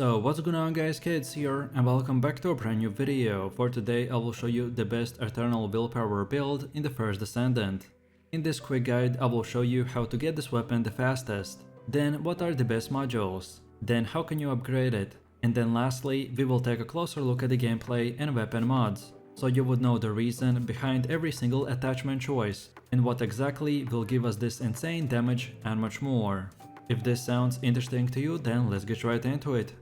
So what's going on guys, Kids here, and welcome back to a brand new video. For today I will show you the best Eternal Willpower build in the first Descendant. In this quick guide I will show you how to get this weapon the fastest, then what are the best modules, then how can you upgrade it, and then lastly we will take a closer look at the gameplay and weapon mods, so you would know the reason behind every single attachment choice, and what exactly will give us this insane damage and much more. If this sounds interesting to you, then let's get right into it.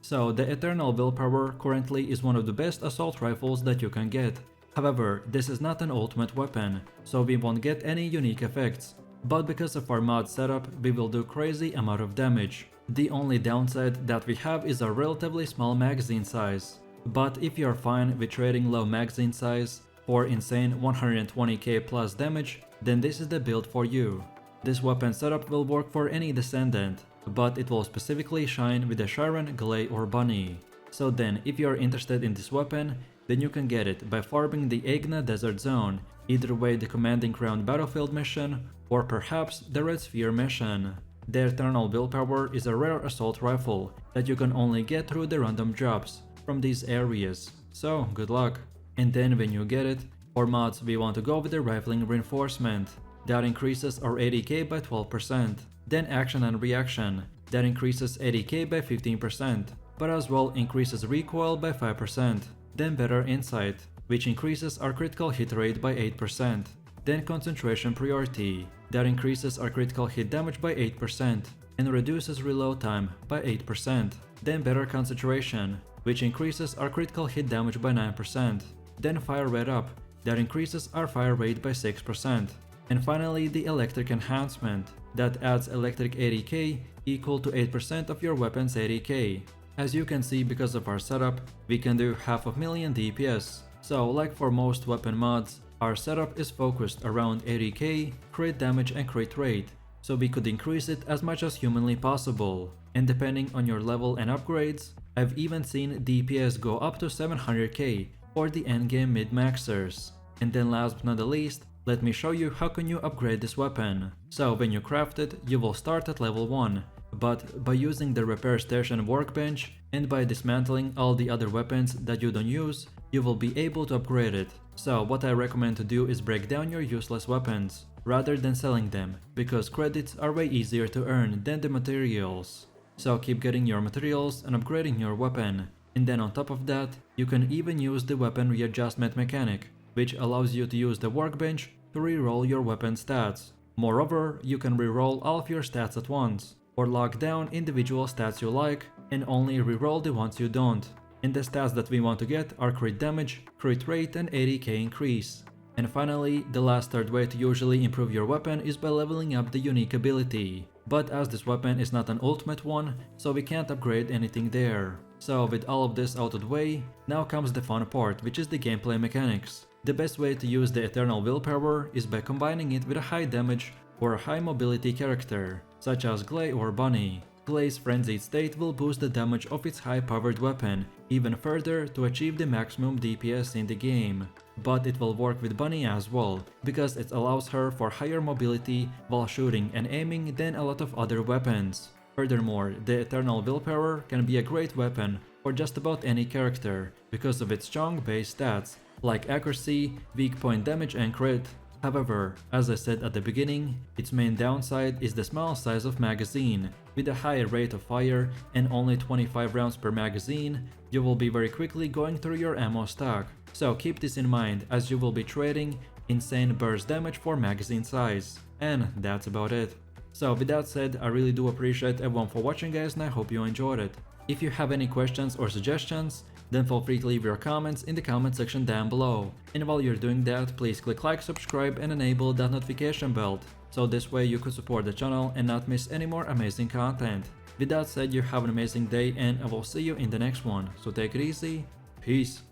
So the Eternal Willpower currently is one of the best assault rifles that you can get. However, this is not an ultimate weapon, so we won't get any unique effects. But because of our mod setup, we will do crazy amount of damage. The only downside that we have is a relatively small magazine size. But if you are fine with trading low magazine size for insane 120k plus damage, then this is the build for you. This weapon setup will work for any Descendant, but it will specifically shine with a Sharon, Glay or Bunny. So then, if you are interested in this weapon, then you can get it by farming the Agna Desert Zone, either way the Commanding Ground Battlefield mission, or perhaps the Red Sphere mission. The Eternal Willpower is a rare assault rifle that you can only get through the random drops from these areas, so good luck. And then when you get it, for mods we want to go with the Rifling Reinforcement, that increases our ADK by 12%, then Action and Reaction, that increases ADK by 15%, but as well increases recoil by 5%, then Better Insight, which increases our critical hit rate by 8%, then Concentration Priority, that increases our critical hit damage by 8% and reduces reload time by 8%, then Better Concentration, which increases our critical hit damage by 9%, then Fire Rate Up, that increases our fire rate by 6%, and finally the Electric Enhancement, that adds electric ADK equal to 8% of your weapon's ADK. As you can see, because of our setup, we can do 500,000 DPS. So like for most weapon mods, our setup is focused around ADK, crit damage and crit rate, so we could increase it as much as humanly possible. And depending on your level and upgrades, I've even seen DPS go up to 700k for the endgame mid-maxers. And then last but not the least, let me show you how can you upgrade this weapon. So when you craft it, you will start at level 1, but by using the repair station workbench and by dismantling all the other weapons that you don't use, you will be able to upgrade it. So what I recommend to do is break down your useless weapons, rather than selling them, because credits are way easier to earn than the materials. So keep getting your materials and upgrading your weapon, and then on top of that, you can even use the weapon readjustment mechanic, which allows you to use the workbench to reroll your weapon stats. Moreover, you can reroll all of your stats at once, or lock down individual stats you like and only reroll the ones you don't. And the stats that we want to get are crit damage, crit rate and ADK increase. And finally, the last third way to usually improve your weapon is by leveling up the unique ability. But as this weapon is not an ultimate one, so we can't upgrade anything there. So with all of this out of the way, now comes the fun part, which is the gameplay mechanics. The best way to use the Eternal Willpower is by combining it with a high damage or a high mobility character, such as Glay or Bunny. Glay's frenzied state will boost the damage of its high-powered weapon even further to achieve the maximum DPS in the game. But it will work with Bunny as well, because it allows her for higher mobility while shooting and aiming than a lot of other weapons. Furthermore, the Eternal Willpower can be a great weapon for just about any character because of its strong base stats, like accuracy, weak point damage and crit. However, as I said at the beginning, its main downside is the small size of magazine. With a high rate of fire and only 25 rounds per magazine, you will be very quickly going through your ammo stock. So keep this in mind as you will be trading insane burst damage for magazine size. And that's about it. So with that said, I really do appreciate everyone for watching guys, and I hope you enjoyed it. If you have any questions or suggestions, then feel free to leave your comments in the comment section down below. And while you're doing that, please click like, subscribe and enable that notification bell, so this way you could support the channel and not miss any more amazing content. With that said, you have an amazing day and I will see you in the next one. So take it easy, peace.